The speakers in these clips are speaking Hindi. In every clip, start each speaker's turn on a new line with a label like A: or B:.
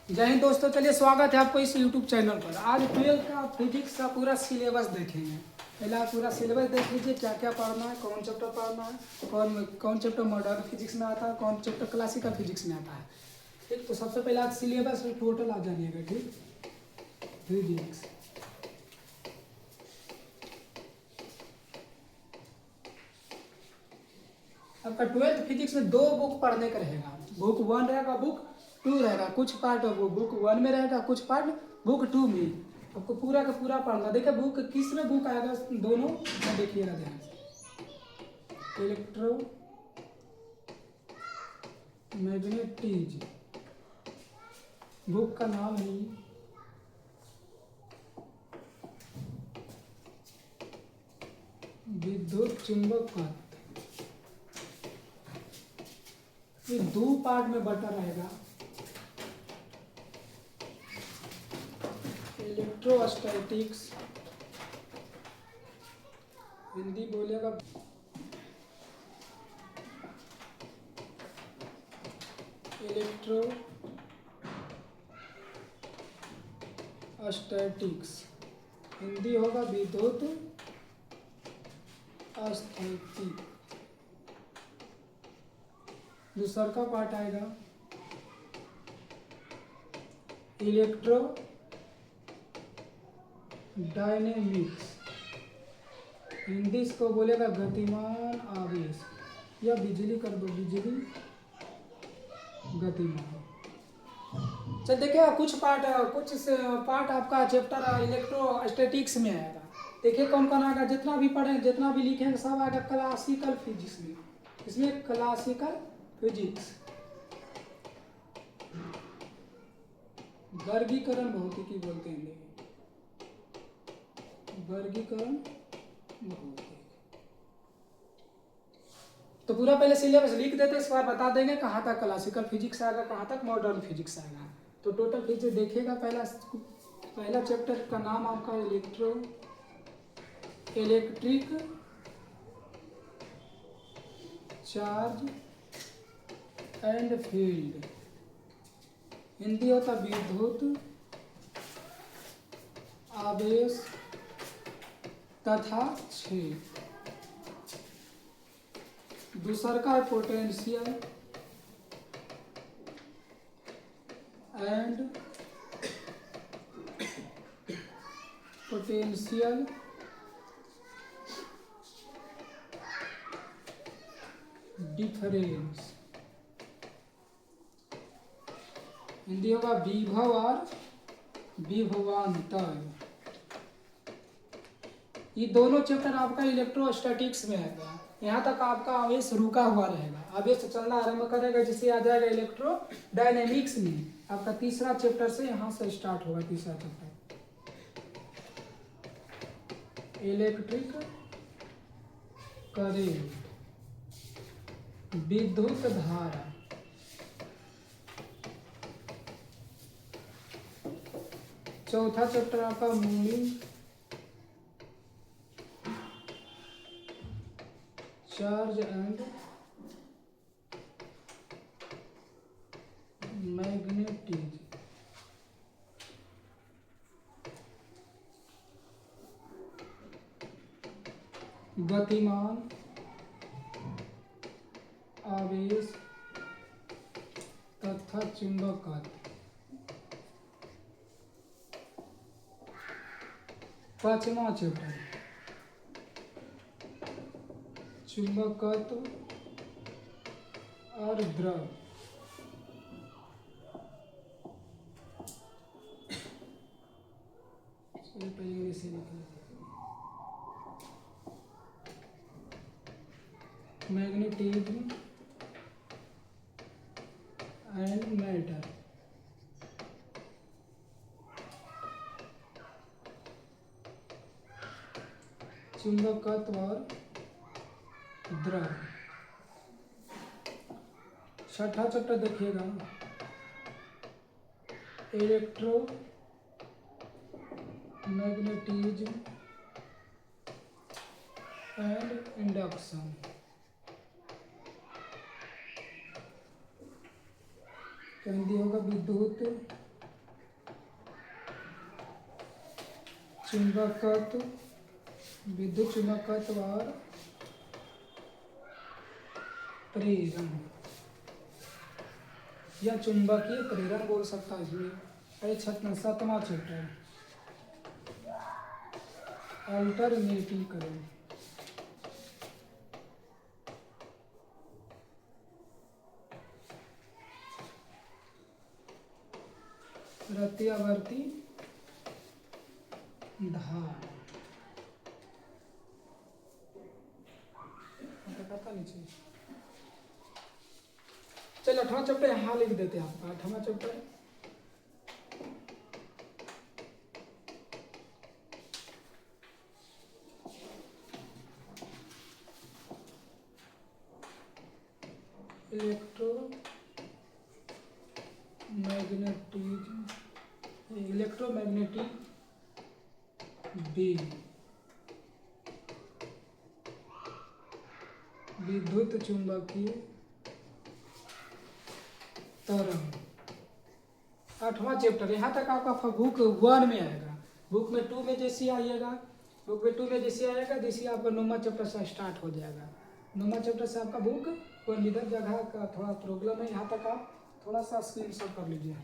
A: जय हिंद दोस्तों, चलिए स्वागत है आपको इस यूट्यूब चैनल पर। आज 12th का फिजिक्स का पूरा सिलेबस देखेंगे। पहले आप पूरा सिलेबस देख लीजिए, क्या क्या पढ़ना है, कौन चैप्टर पढ़ना है, कौन कौन चैप्टर मॉडर्न फिजिक्स में आता है, कौन चैप्टर क्लासिकल फिजिक्स में आता है। ठीक, तो सबसे पहले आज सिलेबस टोटल आप जानिएगा। ठीक, फिजिक्स आपका 12th फिजिक्स में दो बुक पढ़ने का रहेगा। बुक 1 रहेगा, बुक 2 रहेगा। कुछ पार्ट वो बुक 1 में रहेगा, कुछ पार्ट बुक 2 में। आपको पूरा का पूरा पढ़ना। देखिए बुक किस में बुक आएगा, दोनों में देखिएगा ध्यान से। इलेक्ट्रो मैग्नेटिज बुक का नाम है। विद्युत चुंबकत्व। ये 2 पार्ट में बटा रहेगा। इलेक्ट्रोस्टैटिक्स, हिंदी बोलेगा इलेक्ट्रोस्टैटिक्स, हिंदी होगा विद्युत अस्थिति। दूसरा का पार्ट आएगा इलेक्ट्रो डायनेमिक्स, हिंदी इसको बोलेगा गतिमान आवेश, या बिजली कर दो, बिजली गतिमान। चल देखिए कुछ पार्ट आपका चैप्टर इलेक्ट्रोस्टैटिक्स में आएगा। देखिए कौन कौन आएगा, जितना भी पढ़ें, जितना भी लिखेंगे सब आएगा क्लासिकल फिजिक्स में। इसमें क्लासिकल फिजिक्स, वर्गीकरण भौतिकी बोलते हैं। वर्गीकरण भौतिकी। तो पूरा पहले सिलेबस लिख देते, इस बार बता देंगे कहाँ तक क्लासिकल फिजिक्स आएगा, कहाँ तक मॉडर्न फिजिक्स आएगा। तो टोटल फिजिक्स देखिएगा। पहला चैप्टर का नाम आपका electric charge and field, Hindi होता विद्युत आवेश तथा क्षेत्र। दूसरा का है potential and potential difference, Hindi होगा विभव और विभवांतर। ये दोनों चैप्टर आपका इलेक्ट्रोस्टैटिक्स में आएगा। यहाँ तक आपका आवेश रुका हुआ रहेगा, आवेश चलना आरंभ करेगा, जिससे आ जाएगा इलेक्ट्रो डायनेमिक्स में। आपका तीसरा चैप्टर से यहाँ से स्टार्ट होगा। तीसरा चैप्टर इलेक्ट्रिक करेंट, विद्युत धारा। चौथा चैप्टर आपका मूविंग चार्ज एंड मैग्नेटिज, गतिमान आवेश तथा चुंबकत्व। पांचवा चैप्टर चुंबकत्व और द्रव। पहले इसे मैग्नेटिज्म एंड मैटर, चुंबकत्व और द्रव। छठा चैप्टर देखिएगा इलेक्ट्रो मैग्नेटिज्म एंड इंडक्शन। तो हिंदी होगा विद्युत चुंबकत्व, विद्युत चुंबकत्व और प्रेरण या चुंबकीय प्रेरण बोल सकता है इसमें। 7वां चैप्टर अल्टरनेटिंग करंट। प्रत्यावर्ती धारा, पता नहीं चाहिए। चलो 8वां चैप्टर यहाँ लिख देते हैं आपका। 8वां चैप्टर इलेक्ट्रोमैग्नेटिक वेव, विद्युत चुंबकीय तरंग। 8वां चैप्टर यहाँ तक आपका बुक 1 में आएगा। बुक में 2 में जैसे आइएगा, बुक में 2 में जैसे आएगा जैसे आपका 9वां चैप्टर से स्टार्ट हो जाएगा। 9वां चैप्टर से आपका बुक कोई इधर जगह का थोड़ा प्रॉब्लम है, यहाँ तक आप थोड़ा सा स्क्रीनशॉट कर लीजिए।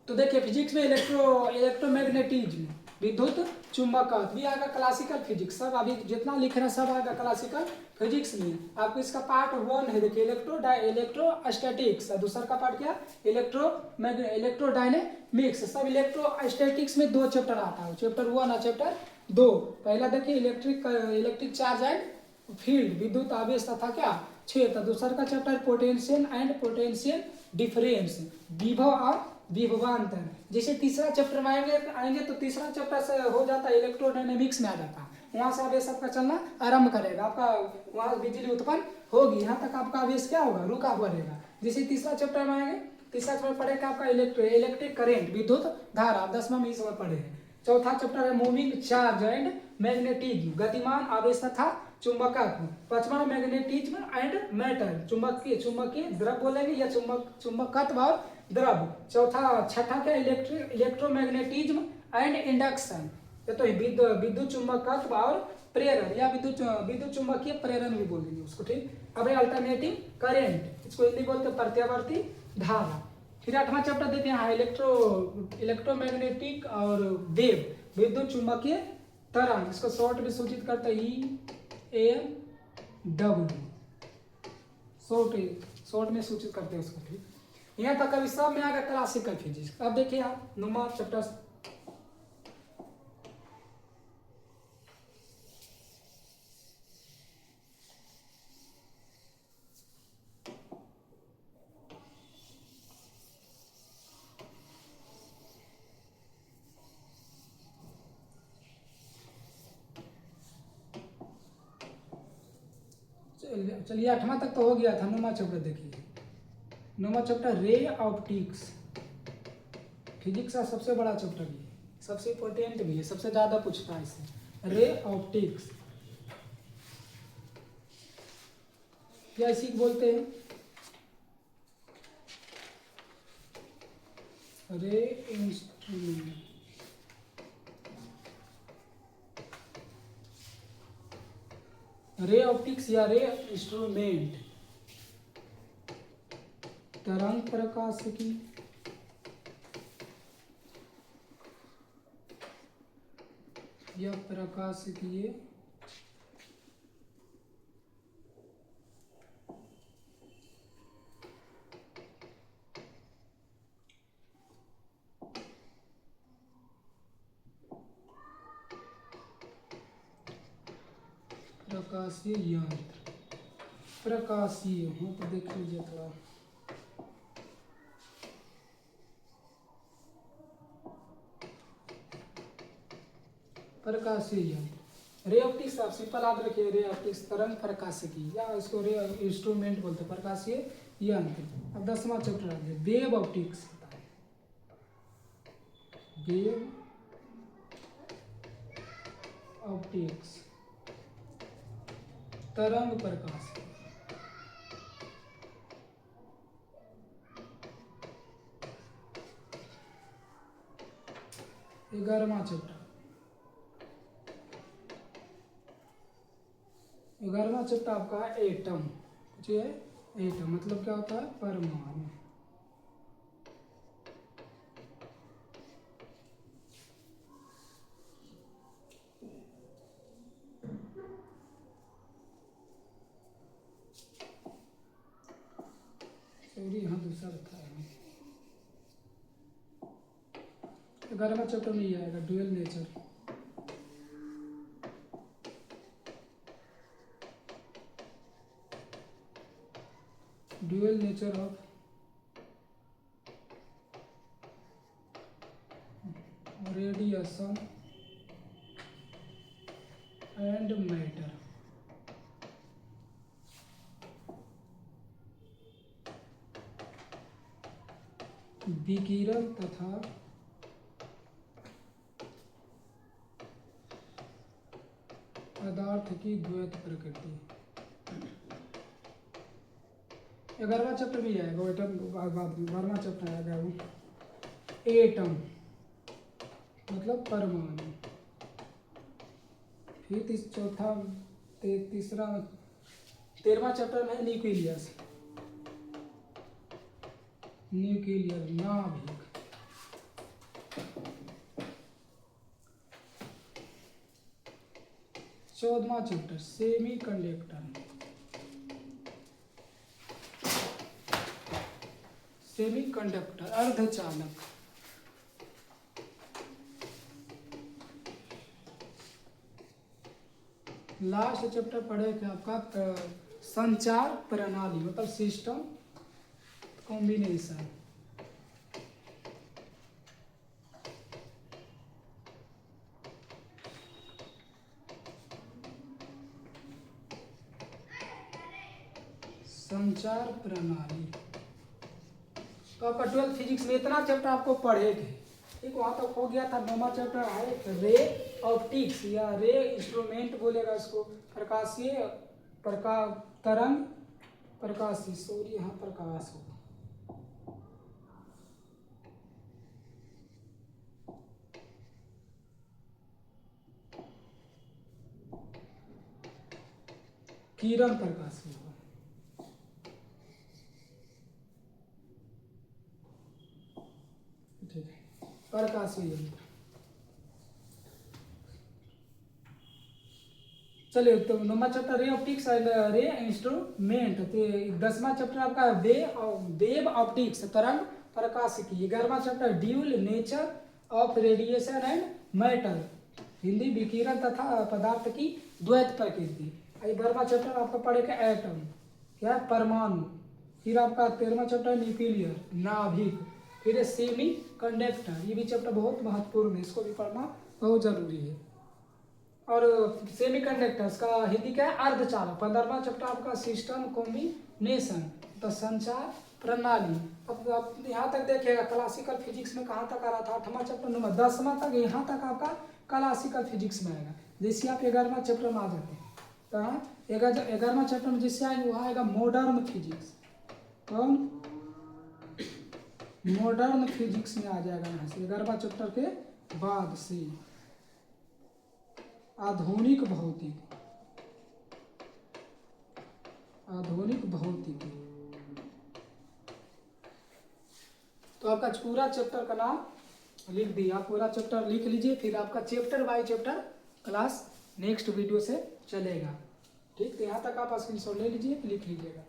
A: तो देखिए फिजिक्स में इलेक्ट्रोमैग्नेटिज्म, विद्युत चुंबकत्व भी आएगा, क्लासिकल फिजिक्स सब अभी जितना लिख रहे हैं सब आएगा क्लासिकल फिजिक्स में। आपको इसका पार्ट 1 है, देखिए इलेक्ट्रोस्टैटिक्स। दूसरा का पार्ट क्या, इलेक्ट्रोडायनेमिक्स। सब इलेक्ट्रोस्टैटिक्स में 2 चैप्टर आता है, चैप्टर 1 और चैप्टर 2। पहला देखिए इलेक्ट्रिक चार्ज एंड फील्ड, विद्युत आवेश तथा क्या क्षेत्र। दूसरा का chapter potential and potential difference, विभव और विभवांतर। जैसे तीसरा चैप्टर में आएंगे तो तीसरा चैप्टर से हो जाता है इलेक्ट्रोडायनेमिक्स में आ जाता है, वहां से आवेश आपका चलना आरंभ करेगा, आपका वहां बिजली उत्पन्न होगी, यहाँ तक आपका आवेश क्या होगा, रुका हुआ रहेगा। जैसे तीसरा चैप्टर में आएंगे, तीसरा चैप्टर पढ़ेगा आपका इलेक्ट्रिक करंट, विद्युत धारा, 10वां में इस समय पढ़े हैं। चौथा चैप्टर है मूविंग चार्ज एंड मैग्नेटिज्म, गतिमान आवेश तथा चुंबकत्व। 5वां मैग्नेटिज्म एंड मैटर, चुंबकीय द्रव बोलेंगे या चुंबकत्व और द्रव। छठा क्या, इलेक्ट्रोमैग्नेटिज्म एंड इंडक्शन, ये तो विद्युत चुंबकत्व और प्रेरण या विद्युत चुंबकीय प्रेरण भी बोलेंगे उसको, ठीक। अब अल्टरनेटिंग करंट, इसको हिंदी बोलते प्रत्यावर्ती धारा। फिर 8वां चैप्टर देते हैं इलेक्ट्रोमैग्नेटिक और वेव, विद्युत चुंबकीय तरंग, इसको शॉर्ट में सूचित करते हैं EMW, शॉर्ट में सूचित करते हैं उसको, ठीक। यहाँ तक अभी सब में आएगा क्लासिकल फिजिक्स। अब देखिए आप 9वां चैप्टर चलिए 8वां तक तो हो गया था। 9वां चैप्टर देखिए, 9वां चैप्टर रे ऑप्टिक्स, फिजिक्स का सबसे बड़ा चैप्टर भी है, सबसे इंपॉर्टेंट भी है, सबसे ज्यादा पूछता है इससे। रे ऑप्टिक्स क्या इसी को बोलते हैं, रे इंस्ट्रूमेंट, रे ऑप्टिक्स या रे इंस्ट्रूमेंट, तरंग प्रकाशिकी या प्रकाशिकीय प्रकाशीय यंत्र, प्रकाशीय हो तो देख लीजिए थोड़ा, प्रकाशीय यंत्र। रे ऑप्टिक्स आप सिंपल याद रखिए, रे ऑप्टिक्स तरंग प्रकाशिकी या इसको रे इंस्ट्रूमेंट बोलते हैं, प्रकाशीय यंत्र। अब 10वां चैप्टर आ गया, वेव ऑप्टिक्स, वेव ऑप्टिक्स, तरंग प्रकाश। 11वां चैप्टर। 11वां चैप्टर आपका है एटम। कुछ है एटम मतलब क्या होता है, परमाणु। सॉरी यहाँ दूसरा रखा है। 11वां चैप्टर में ये आएगा dual nature. Dual nature of radiation and matter. विकिरण तथा पदार्थ की द्वैत प्रकृति। 11वां चैप्टर भी आएगा एटम, बाद में 12वां चैप्टर आएगा वो एटम मतलब परमाणु। फिर चौथा तीसरा 13वां चैप्टर में न्यूक्लियस, न्यूक्लियर नाभिक। 14वां chapter semiconductor, semiconductor अर्धचालक। लास्ट चैप्टर पढ़े थे आपका संचार प्रणाली मतलब सिस्टम कॉम्बिनेशन। संचार प्रणाली। तो आपका 12th फिजिक्स में इतना चैप्टर आपको पढ़े थे। ठीक, वहाँ तक हो गया था। 9वां चैप्टर है रे ऑप्टिक्स या रे इंस्ट्रूमेंट बोलेगा इसको, प्रकाशीय तरंग प्रकाशीय, सॉरी यहाँ प्रकाश हो। किरण प्रकाशीय होगा। ठीक है, प्रकाशीय यंत्र। चलिए, तो 9वां chapter ray optics and ray instrument. तो 10वां चैप्टर आपका वेव ऑप्टिक्स तरंग प्रकाशिकी। 11वां chapter dual nature of radiation and matter, Hindi विकिरण तथा पदार्थ की द्वैत प्रकृति। 12वां चैप्टर आपका पढ़ेगा एटम, क्या परमाणु। फिर आपका 13वां चैप्टर न्यूक्लियर नाभिक। फिर सेमी कंडक्टर, ये भी चैप्टर बहुत महत्वपूर्ण है, इसको भी पढ़ना बहुत जरूरी है। और सेमी कंडक्टर्स का हिंदी क्या है, अर्धचालक। 15वां चैप्टर आपका सिस्टम कॉम्बिनेशन तो संचार प्रणाली। अब यहाँ तक देखिएगा क्लासिकल फिजिक्स में कहाँ तक आ रहा था, 8वां चैप्टर नंबर 10वां तक, यहाँ तक आपका क्लासिकल फिजिक्स में आएगा। जैसे आप 11वां चैप्टर में आ जाते हैं, कहाँ 11वां चैप्टर में जिससे आएंगे वहाँ आएगा मॉडर्न फिजिक्स। कौन, मॉडर्न फिजिक्स में आ जाएगा यहाँ से 11वां चैप्टर के बाद से। आधुनिक भौतिक, आधुनिक भौतिक। तो आपका पूरा चैप्टर का नाम लिख दिया, आप पूरा चैप्टर लिख लीजिए। फिर आपका chapter by chapter class next video से चलेगा। ठीक, तो यहाँ तक आप स्क्रीनशॉट ले लीजिए, लिख लीजिएगा।